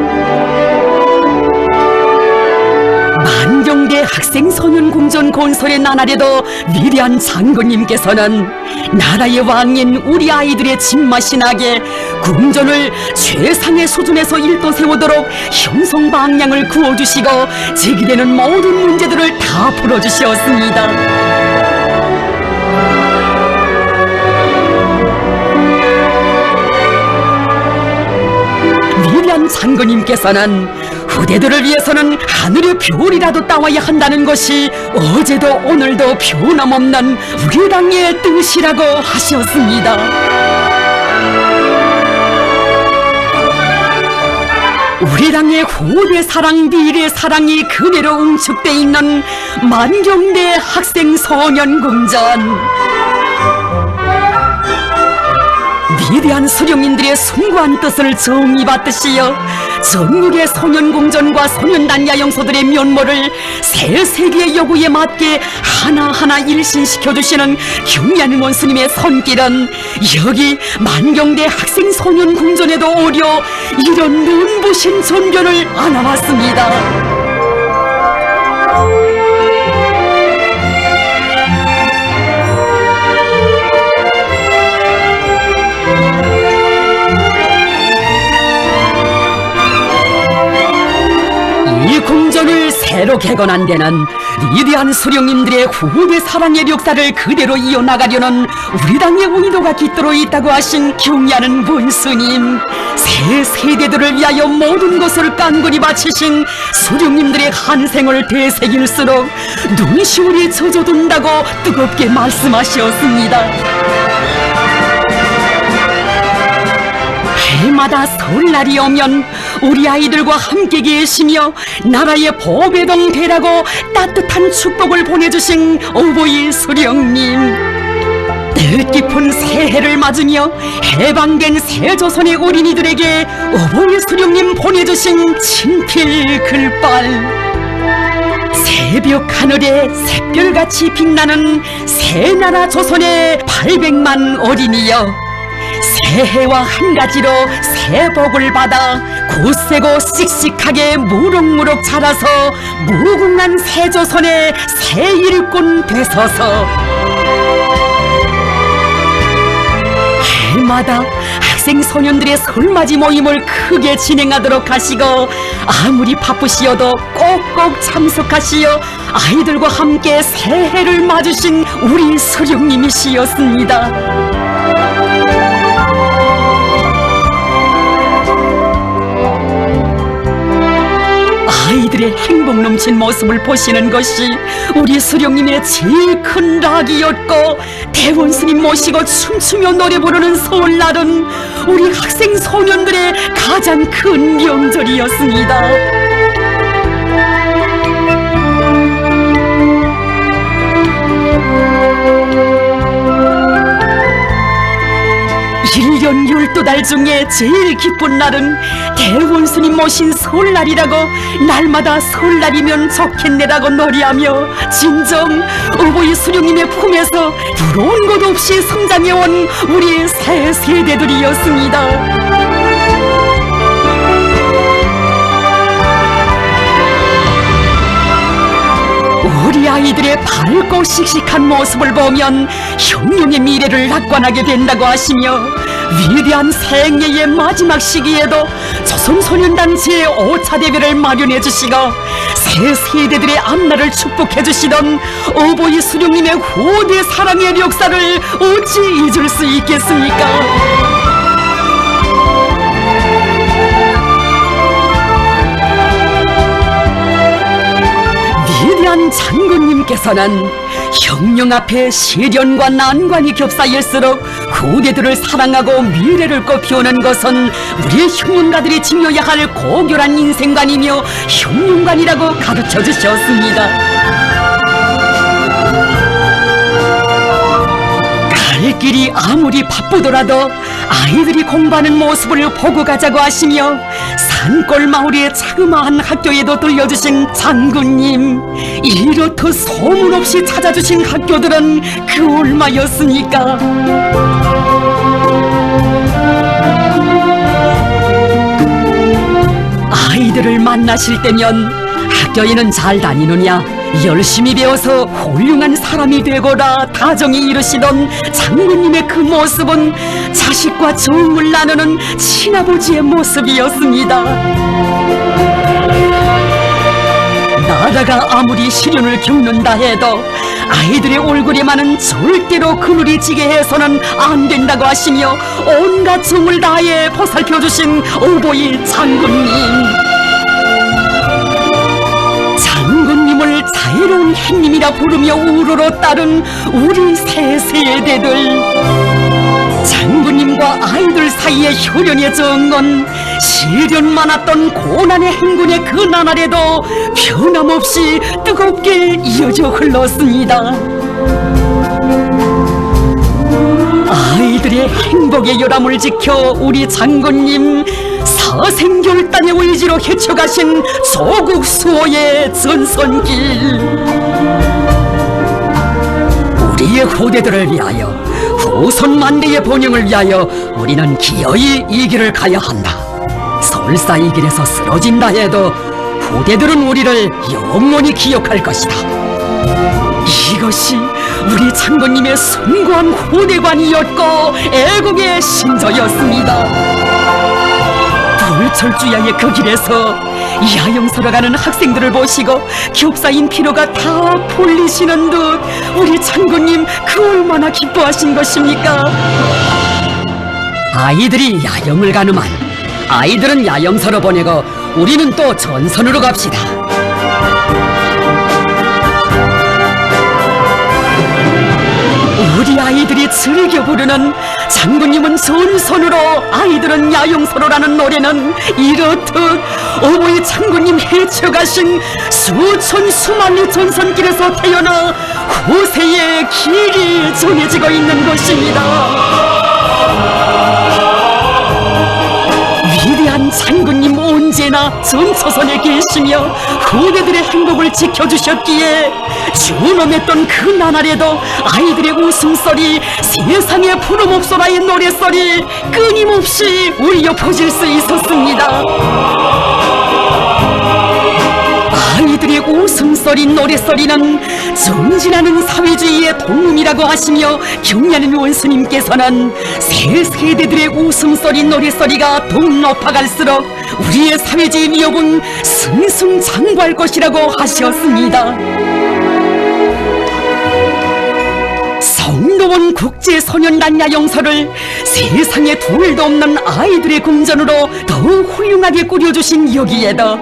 S1: 만경대 학생소년궁전 건설의 나날에도 위대한 장군님께서는 나라의 왕인 우리 아이들의 집맛이 나게 궁전을 최상의 수준에서 일도 세우도록 형성방향을 그어주시고 제기되는 모든 문제들을 다 풀어주시었습니다. 위대한 장군님께서는 후대들을 위해서는 하늘의 별이라도 따와야 한다는 것이 어제도 오늘도 변함없는 우리 당의 뜻이라고 하셨습니다. 우리 당의 후대 사랑, 미래 사랑이 그대로 응축돼 있는 만경대 학생소년궁전. 위대한 수령님들의 숭고한 뜻을 정의받듯이요 전국의 소년궁전과 소년단 야영소들의 면모를 새 세계의 요구에 맞게 하나하나 일신시켜주시는 경리한 원수님의 손길은 여기 만경대 학생소년궁전에도 오려 이런 눈부신 전변을 안아왔습니다. 이 궁전을 새로 개건한 데는 위대한 수령님들의 후대 사랑의 역사를 그대로 이어나가려는 우리 당의 의도가 깃들어 있다고 하신 경리하는 원수님, 새 세대들을 위하여 모든 것을 깐건히 바치신 수령님들의 한 생을 되새길수록 눈시울이 젖어든다고 뜨겁게 말씀하셨습니다. 해마다 설날이 오면 우리 아이들과 함께 계시며 나라의 보배동 되라고 따뜻한 축복을 보내주신 어버이 수령님, 뜻깊은 새해를 맞으며 해방된 새조선의 어린이들에게 어버이 수령님 보내주신 친필 글빨, 새벽 하늘에 샛별같이 빛나는 새나라 조선의 800만 어린이여, 새해와 한 가지로 새복을 받아 굳세고 씩씩하게 무럭무럭 자라서 무궁한 새조선의 새 일꾼 되소서. 해마다 학생 소년들의 설맞이 모임을 크게 진행하도록 하시고 아무리 바쁘시어도 꼭꼭 참석하시어 아이들과 함께 새해를 맞으신 우리 수령님이시였습니다. 아이들의 행복 넘친 모습을 보시는 것이 우리 수령님의 제일 큰 낙이었고, 대원스님 모시고 춤추며 노래 부르는 설날은 우리 학생 소년들의 가장 큰 명절이었습니다. 1년 1년 12달 중에 제일 기쁜 날은 대원수님 모신 설날이라고 날마다 설날이면 좋겠네라고 노래하며 진정 어버이 수령님의 품에서 부러운 것 없이 성장해온 우리 새 세대들이었습니다. 우리 아이들의 밝고 씩씩한 모습을 보면 혁명의 미래를 낙관하게 된다고 하시며 위대한 생애의 마지막 시기에도 조선소년단 제5차 대회를 마련해 주시고 새 세대들의 앞날을 축복해 주시던 어버이 수령님의 후대 사랑의 역사를 어찌 잊을 수 있겠습니까? 위대한 장군님께서는 혁명 앞에 시련과 난관이 겹사일수록 후대들을 사랑하고 미래를 꽃피우는 것은 우리의 혁명가들이 지녀야 할 고결한 인생관이며 혁명관이라고 가르쳐 주셨습니다. 갈 길이 아무리 바쁘더라도 아이들이 공부하는 모습을 보고 가자고 하시며 산골 마을의 자그마한 학교에도 들려주신 장군님, 이렇듯 소문 없이 찾아주신 학교들은 그 얼마였습니까? 아이들을 만나실 때면 학교에는 잘 다니느냐, 열심히 배워서 훌륭한 사람이 되거라 다정히 이르시던 장군님의 그 모습은 자식과 정을 나누는 친아버지의 모습이었습니다. 나라가 아무리 시련을 겪는다 해도 아이들의 얼굴에만은 절대로 그늘이 지게 해서는 안 된다고 하시며 온갖 정을 다해 보살펴주신 어버이 장군님. 장군님을 자애로운 햇님이라 부르며 우러러 따른 우리 새 세대들, 장군님과 아이들 사이의 혈연의 정은 시련 많았던 고난의 행군의 그 나날에도 변함없이 뜨겁게 이어져 흘렀습니다. 아이들의 행복의 요람을 지켜 우리 장군님 사생결단의 의지로 헤쳐가신 조국 수호의 전선길, 우리의 후대들을 위하여 후손 만대의 번영을 위하여 우리는 기어이 이 길을 가야 한다. 설사 이 길에서 쓰러진다 해도 후대들은 우리를 영원히 기억할 것이다. 이것이 우리 장군님의 숭고한 후대관이었고 애국의 신조였습니다. 불철주야의 그 길에서 야영서로 가는 학생들을 보시고 겹사인 피로가 다 풀리시는 듯 우리 장군님 그 얼마나 기뻐하신 것입니까? 아이들이 야영을 가는만 아이들은 야영서로 보내고 우리는 또 전선으로 갑시다. 우리 아이들이 즐겨 부르는 장군님은 전선으로 아이들은 야영서로라는 노래는 이렇듯 어머니 장군님 헤쳐가신 수천 수만리 전선길에서 태어나 후세의 길이 전해지고 있는 것입니다. 위대한 장군님 언제나 전초선에 계시며 후대들의 행복을 지켜주셨기에 준엄했던 그 나날에도 아이들의 웃음소리, 세상의 푸르목소라의 노래소리 끊임없이 울려 퍼질 수 있었습니다. 아이들의 웃음소리, 노래소리는 정진하는 사회주의의 동음이라고 하시며 경려하는 원수님께서는 새 세대들의 웃음소리, 노래소리가 더욱 높아갈수록 우리의 사회주의 위협은 승승장구할 것이라고 하셨습니다. 성도원 국제소년단 야영서를 세상에 둘도 없는 아이들의 궁전으로 더욱 훌륭하게 꾸려주신 여기에도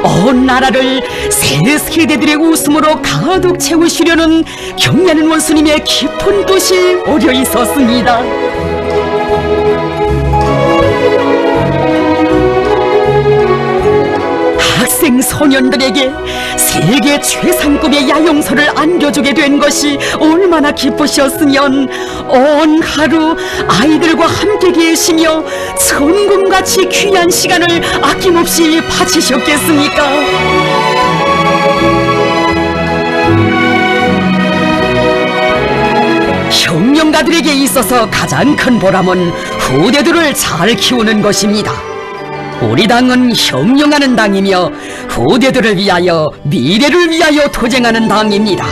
S1: 온 나라를 새 세대들의 웃음으로 가득 채우시려는 경려하는 원수님의 깊은 뜻이 어려 있었습니다. 고생 소년들에게 세계 최상급의 야영소를 안겨주게 된 것이 얼마나 기쁘셨으면 온 하루 아이들과 함께 계시며 천금같이 귀한 시간을 아낌없이 바치셨겠습니까? 형령가들에게 있어서 가장 큰 보람은 후대들을 잘 키우는 것입니다. 우리 당은 형령하는 당이며 후대들을 위하여 미래를 위하여 투쟁하는 당입니다.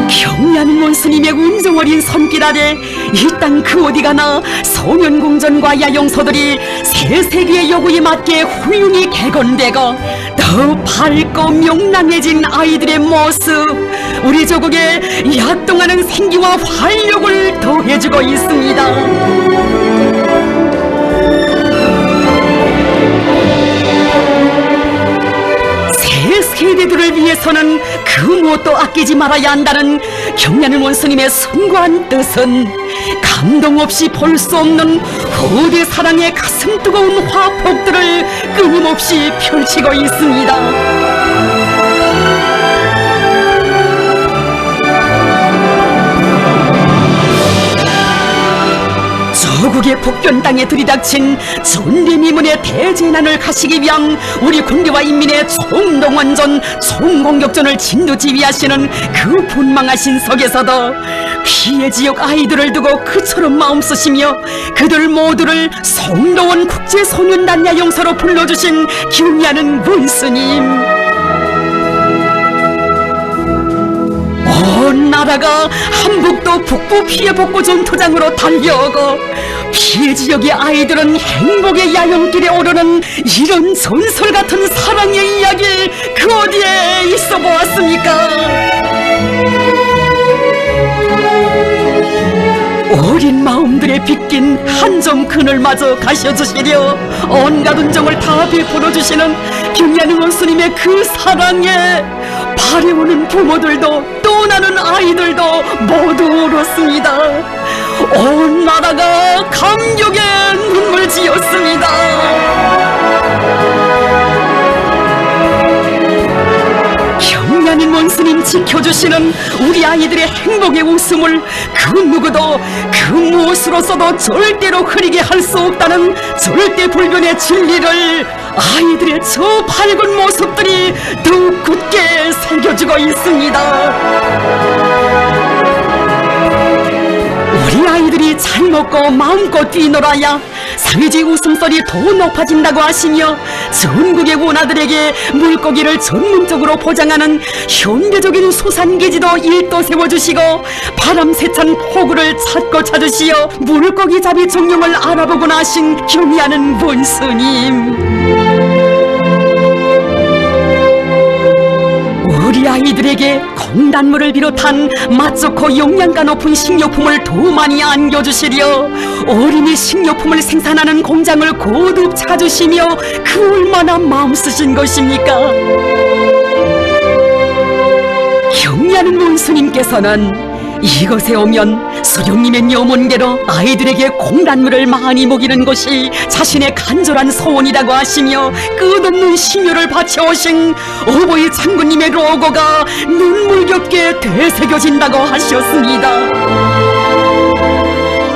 S1: 경리하는 원스님의 운정어린 손길 아래 이 땅 그 어디 가나 소년궁전과 야영소들이 새 세계의 요구에 맞게 훌륭히 개건되고 더 밝고 명랑해진 아이들의 모습, 우리 조국의 약동하는 생기와 활력을 더해주고 있습니다. 새 세대들을 위해서는 그 무엇도 아끼지 말아야 한다는 경리하는 원스님의 숭고한 뜻은 감동 없이 볼 수 없는 후대 사랑의 가슴 뜨거운 화폭들을 끊임없이 펼치고 있습니다. 조국의 복변 땅에 들이닥친 전대미문의 대재난을 가시기 위한 우리 군대와 인민의 총동원전, 총공격전을 진두지휘하시는 그 분망하신 석에서도 피해 지역 아이들을 두고 그처럼 마음 쓰시며 그들 모두를 성동원 국제소년단 야영소로 불러주신 경리하는 원스님, 온 나라가 한북도 북부 피해 복구 전투장으로 달려오고 피해 지역의 아이들은 행복의 야영길에 오르는 이런 전설 같은 사랑의 이야기 그 어디에 있어 보았습니까? 어린 마음들에 빗긴 한 점 그늘마저 가셔주시려 온갖 은정을 다 베풀어 주시는 경리하는 원스님의 그 사랑에 바래오는 부모들도 떠나는 아이들도 모두 울었습니다. 온 나라가 감격의 눈물 지었습니다. 경리하는 원스님 지켜주시는 우리 아이들의 행복의 웃음을 그 누구도 그 무엇으로서도 절대로 흐리게 할 수 없다는 절대 불변의 진리를 아이들의 저 밝은 모습들이 더욱 굳게 새겨주고 있습니다. 우리 아이들이 잘 먹고 마음껏 뛰놀아야 사회주의 웃음소리 더 높아진다고 하시며 전국의 원아들에게 물고기를 전문적으로 포장하는 현대적인 수산기지도 일도 세워주시고 바람세찬 포구를 찾고 찾으시어 물고기 잡이 정령을 알아보고 나신 경리하는 원스님, 우리 아이들에게 콩단물을 비롯한 맛 좋고 영양가 높은 식료품을 더 많이 안겨주시려 어린이 식료품을 생산하는 공장을 거듭 찾으시며 그 얼마나 마음 쓰신 것입니까? 경리하는 원스님께서는 이곳에 오면 수령님의 염원계로 아이들에게 콩단물을 많이 먹이는 것이 자신의 간절한 소원이라고 하시며 끝없는 심혈을 바쳐오신 어버이 장군님의 로고가 눈물겹게 되새겨진다고 하셨습니다.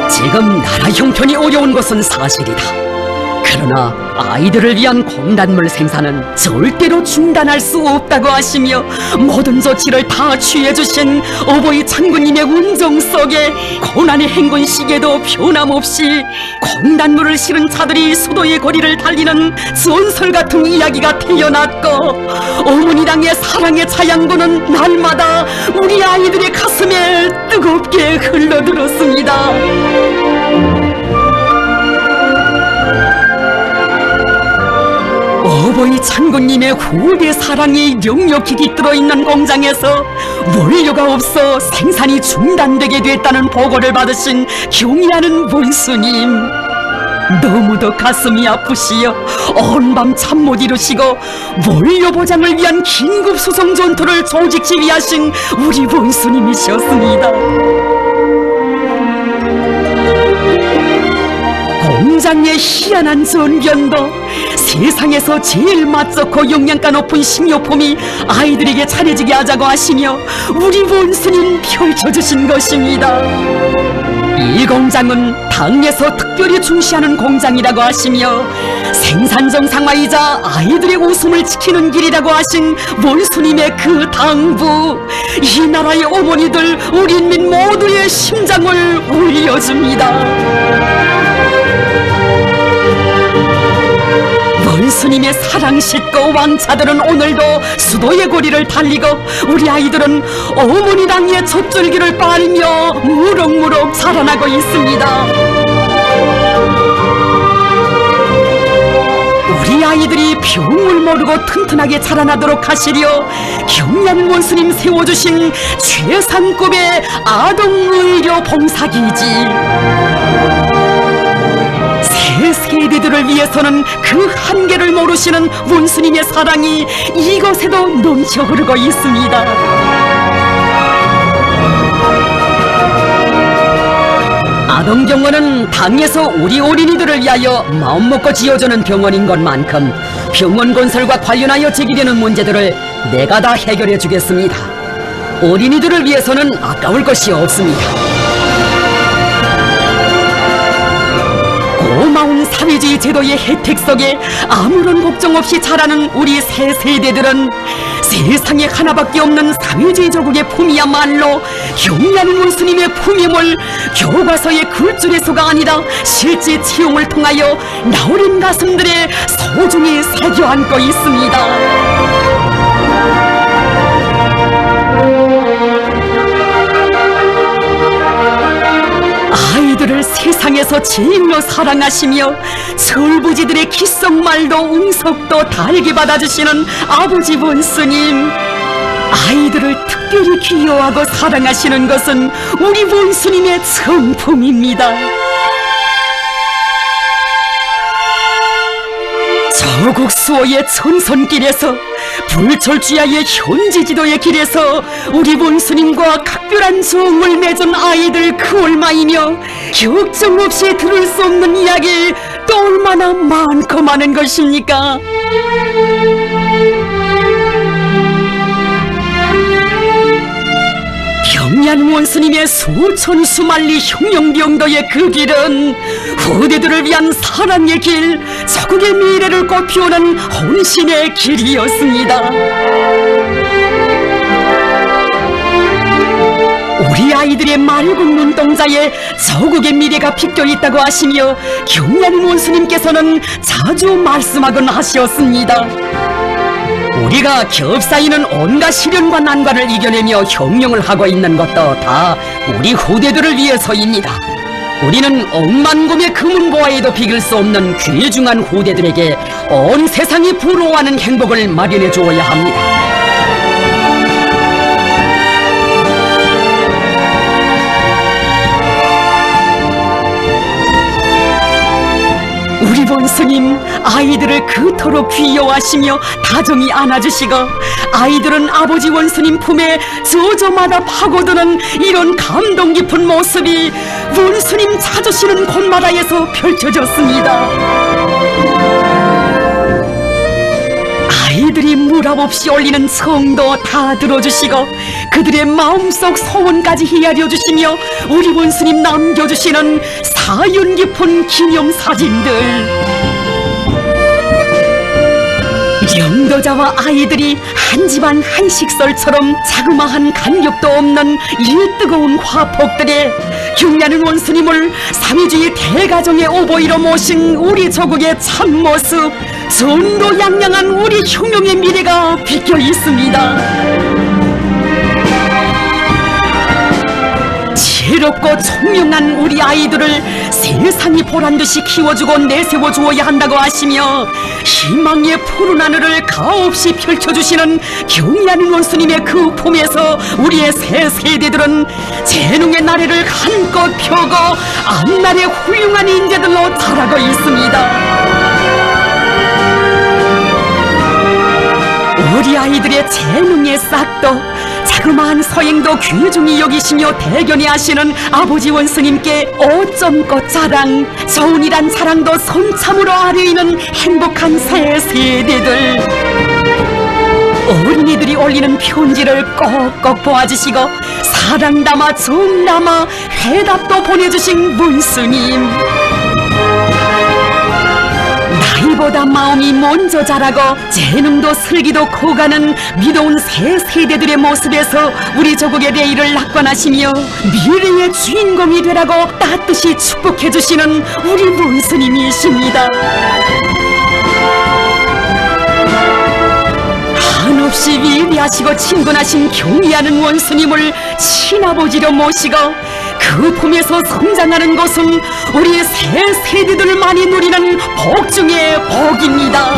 S1: 지금 나라 형편이 어려운 것은 사실이다. 그러나 아이들을 위한 콩단물 생산은 절대로 중단할 수 없다고 하시며 모든 조치를 다 취해주신 어버이 장군님의 운정 속에 고난의 행군 시기에도 변함없이 콩단물을 실은 차들이 수도의 거리를 달리는 전설 같은 이야기가 태어났고 어머니당의 사랑의 자양분은 날마다 우리 아이들의 가슴에 뜨겁게 흘러들었습니다. 어버이 장군님의 후대 사랑이 넉넉히 깃들어 있는 공장에서 원료가 없어 생산이 중단되게 됐다는 보고를 받으신 경리하는 원수님, 너무도 가슴이 아프시어 온 밤 잠 못 이루시고 원료 보장을 위한 긴급 수송 전투를 조직 지휘하신 우리 원수님이셨습니다. 공장의 희한한 전변도, 세상에서 제일 맛좋고 영양가 높은 식료품이 아이들에게 차려지게 하자고 하시며 우리 원수님 펼쳐주신 것입니다. 이 공장은 당에서 특별히 중시하는 공장이라고 하시며 생산 정상화이자 아이들의 웃음을 지키는 길이라고 하신 원수님의 그 당부, 이 나라의 어머니들, 우리 인민 모두의 심장을 울려줍니다. 원수님의 사랑 싣고 왕차들은 오늘도 수도의 거리를 달리고 우리 아이들은 어머니 당의 젖줄기를 빨며 무럭무럭 자라나고 있습니다. 우리 아이들이 병을 모르고 튼튼하게 자라나도록 하시려 경량 원수님 세워주신 최상급의 아동의료 봉사기지. 새 세대들을 위해서는 그 한계를 모르시는 원수님의 사랑이 이곳에도 넘쳐 흐르고 있습니다. 아동병원은 당에서 우리 어린이들을 위하여 마음먹고 지어주는 병원인 것만큼 병원 건설과 관련하여 제기되는 문제들을 내가 다 해결해 주겠습니다. 어린이들을 위해서는 아까울 것이 없습니다. 고마운 사회주의 제도의 혜택 속에 아무런 걱정 없이 자라는 우리 새 세대들은 세상에 하나밖에 없는 사회주의 조국의 품이야말로 경리하는 원수님의 품임을 교과서의 글줄에서가 아니라 실제 채용을 통하여 나어린 가슴들에 소중히 새겨 안고 있습니다. 아이들을 세상에서 제일로 사랑하시며 철부지들의 기성말도 웅석도 달게 받아주시는 아버지 원수님, 아이들을 특별히 귀여워하고 사랑하시는 것은 우리 원수님의 성품입니다. 저국 수호의 전선길에서 불철주야의 현지지도의 길에서 우리 원수님과 각별한 정을 맺은 아이들 그 얼마이며 걱정 없이 들을 수 없는 이야기 또 얼마나 많고 많은 것입니까? 경리한 원수님의 수천 수만리 흉영병도의 그 길은 후대들을 위한 사랑의 길, 자국의 미래를 꽃피우는 헌신의 길이었습니다. 우리 아이들의 맑은 눈동자에 저국의 미래가 빗겨 있다고 하시며 경리한 원수님께서는 자주 말씀하곤 하셨습니다. 우리가 겹사이는 온갖 시련과 난관을 이겨내며 혁명을 하고 있는 것도 다 우리 후대들을 위해서입니다. 우리는 억만금의 금은보화에도 비길 수 없는 귀중한 후대들에게 온 세상이 부러워하는 행복을 마련해 주어야 합니다. 우리 원수님, 아이들을 그토록 귀여워하시며 다정히 안아주시고 아이들은 아버지 원수님 품에 저저마다 파고드는 이런 감동 깊은 모습이 원수님 찾으시는 곳마다에서 펼쳐졌습니다. 아이들이 무랍 없이 올리는 성도 다 들어주시고 그들의 마음속 소원까지 헤아려 주시며 우리 원수님 남겨주시는 사연 깊은 기념사진들, 영도자와 아이들이 한 집안 한 식설처럼 자그마한 간격도 없는 이 뜨거운 화폭들에 경리하는 원수님을 사회주의 대가정의 오보이로 모신 우리 조국의 참모습, 전도양양한 우리 혁명의 미래가 비껴 있습니다. 지혜롭고 총명한 우리 아이들을 세상이 보란듯이 키워주고 내세워 주어야 한다고 하시며 희망의 푸른 하늘을 가없이 펼쳐주시는 경리하는 원수님의 그 품에서 우리의 새 세대들은 재능의 나래를 한껏 펴고 앞날의 훌륭한 인재들로 자라고 있습니다. 우리 아이들의 재능의 싹도 험한 서행도 귀중히 여기시며 대견히 하시는 아버지 원스님께 어쩜껏 자랑, 저운이란 자랑도 손참으로 아뢰이는 행복한 새 세대들. 어린이들이 올리는 편지를 꼭꼭 보아주시고 사랑 담아 정 담아 회답도 보내주신 문스님. 나이보다 마음이 먼저 자라고 재능도 슬기도 커가는 믿어온 새 세대들의 모습에서 우리 조국의 내일을 낙관하시며 미래의 주인공이 되라고 따뜻이 축복해주시는 우리 문스님이십니다. 한없이 위대하시고 친근하신 경의하는 원스님을 친아버지로 모시고 그 품에서 성장하는 것은 우리 새 세대들을 많이 누리는 복 중의 복입니다.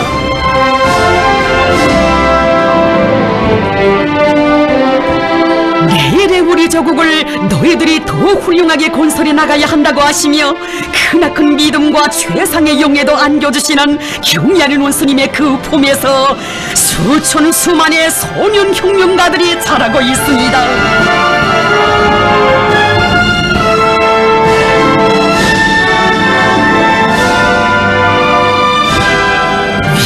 S1: 내일의 우리 조국을 너희들이 더 훌륭하게 건설해 나가야 한다고 하시며 크나큰 믿음과 최상의 용예도 안겨주시는 경의하는 원스님의 그 품에서 수천 수만의 소년 혁명가들이 자라고 있습니다.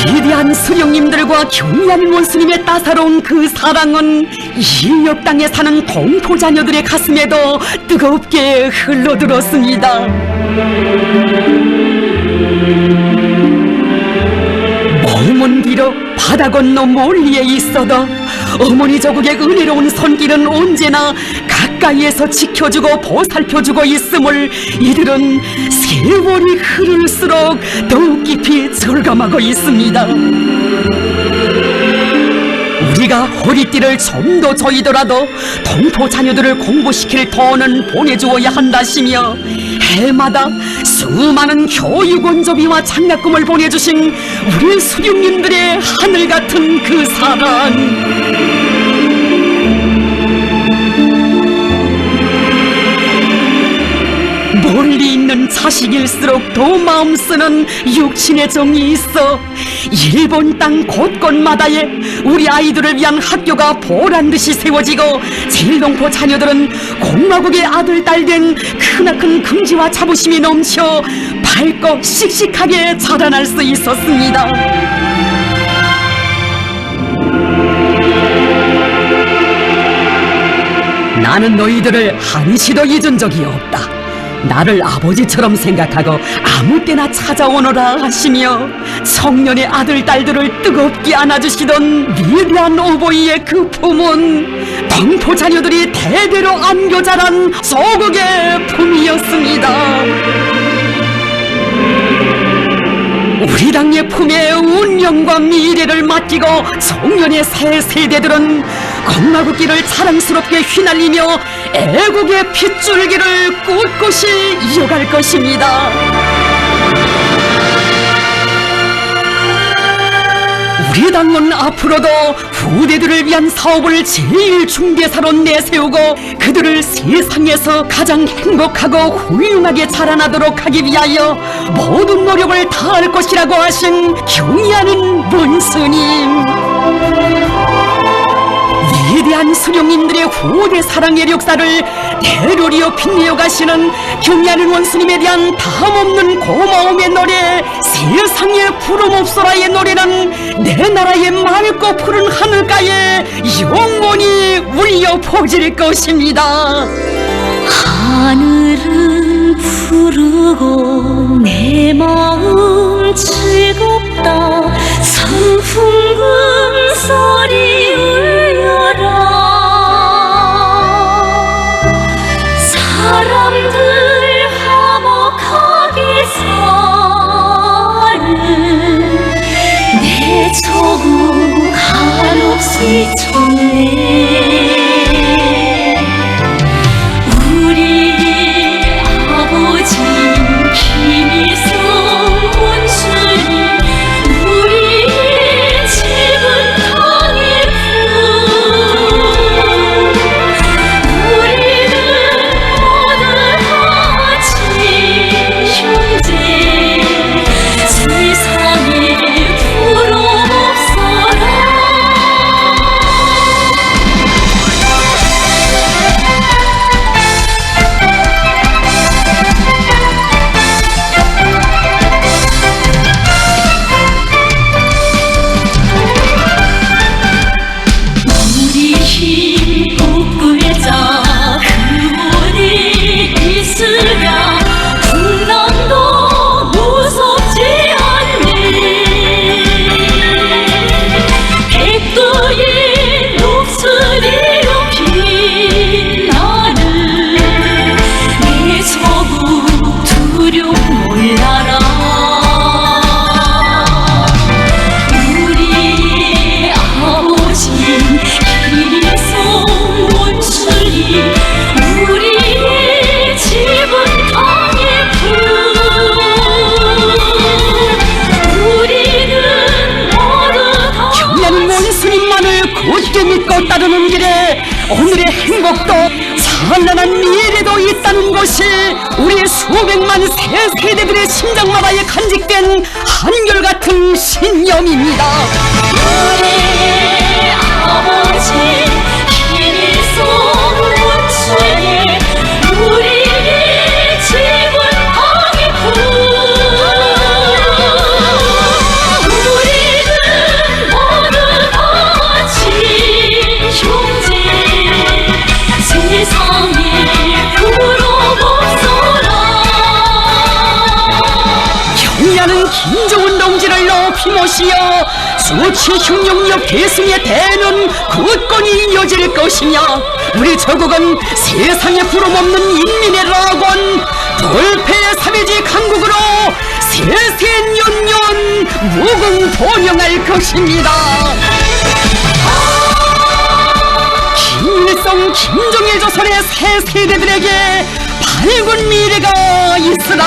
S1: 위대한 수령님들과 경의하는 원스님의 따사로운 그 사랑은 이 역당에 사는 동포 자녀들의 가슴에도 뜨겁게 흘러들었습니다. 먼 비록 바다 건너 멀리에 있어도 어머니 조국의 은혜로운 손길은 언제나 가까이에서 지켜주고 보살펴주고 있음을 이들은 세월이 흐를수록 더욱 깊이 절감하고 있습니다. 우리가 허리띠를 좀 더 조이더라도 동포 자녀들을 공부시킬 돈은 보내주어야 한다시며 해마다 수많은 교육 원조비와 장학금을 보내주신 우리 수령님들의 하늘같은 그 사랑. 멀리 있는 자식일수록 더 마음 쓰는 육친의 정이 있어 일본 땅 곳곳마다에 우리 아이들을 위한 학교가 보란듯이 세워지고 제일동포 자녀들은 공화국의 아들 딸 된 크나큰 긍지와 자부심이 넘쳐 밝고 씩씩하게 자라날 수 있었습니다. 나는 너희들을 한시도 잊은 적이 없다. 나를 아버지처럼 생각하고 아무 때나 찾아오너라 하시며 청년의 아들 딸들을 뜨겁게 안아주시던 위대한 오보이의 그 품은 동포 자녀들이 대대로 안겨 자란 조국의 품이었습니다. 우리 당의 품에 운명과 미래를 맡기고 청년의 새 세대들은 공화국길을 자랑스럽게 휘날리며 애국의 핏줄기를 꿋꿋이 이어갈 것입니다. 우리 당은 앞으로도 후대들을 위한 사업을 제일 중대사로 내세우고 그들을 세상에서 가장 행복하고 훌륭하게 자라나도록 하기 위하여 모든 노력을 다할 것이라고 하신 경의하는 문스님. 위대한 수령님들의 후대 사랑의 역사를 대로리어 빛내어 가시는 경의하는 원스님에 대한 다함없는 고마움의 노래 세상에 부름없어라의 노래는 내 나라의 맑고 푸른 하늘가에 영원히 울려 퍼질 것입니다.
S2: 하늘은 푸르고 내 마음 즐겁다. 성풍금 소리 울려라. 사람들 화목하게 사는 내 조국 한없이 좋네.
S1: 오늘의 행복도 찬란한 미래도 있다는 것이 우리 수백만 새 세대들의 심장마다에 간직된 한결같은 신념입니다.
S2: 우리 아버지 힘이 쏟아주니 우리의 집은 아기고 우리는 모두 같이 형제 세상에 부러워서라.
S1: 경의하는 김정은 동지를 높이 모시어 수치 흉흉력 계승의 대는 굳건히 이어질 것이며 우리 조국은 세상에 부름없는 인민의 낙원 돌폐 사회주의 강국으로 세세년년 무궁번영할 것입니다. 김일성 김정일 조선의 새 세대들에게 밝은 미래가 있으라.